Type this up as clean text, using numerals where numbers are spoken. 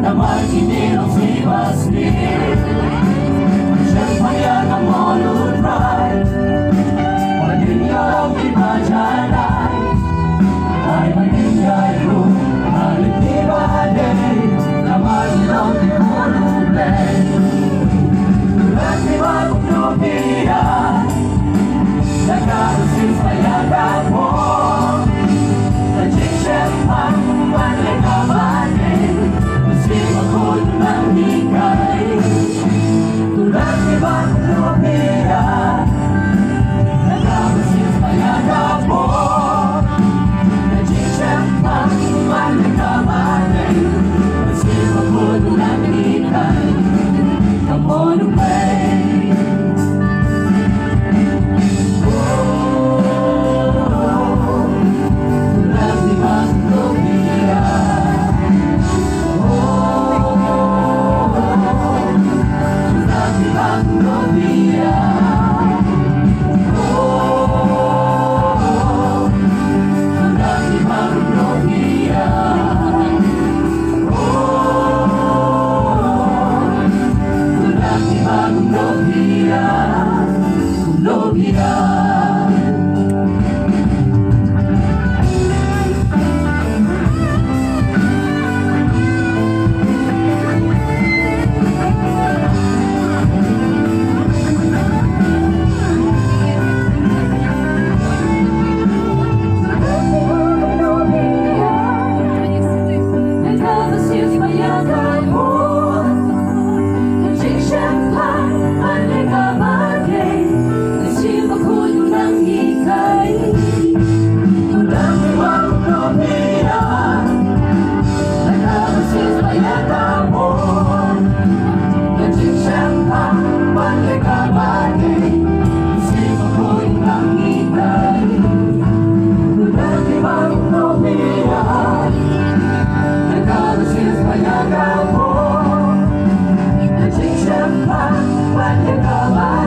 Damai kini lang si Basli Siyempre ang mono pride Pag-inyong ibajalay Ay maningay ko Halipibade Damai lang di mono blend Tulad ni Bagong Lupia Nagkarosin sa yagat mo Nag-chip ang manlikabanin Masih makul ng hikay Tulad ni Bagong Lupia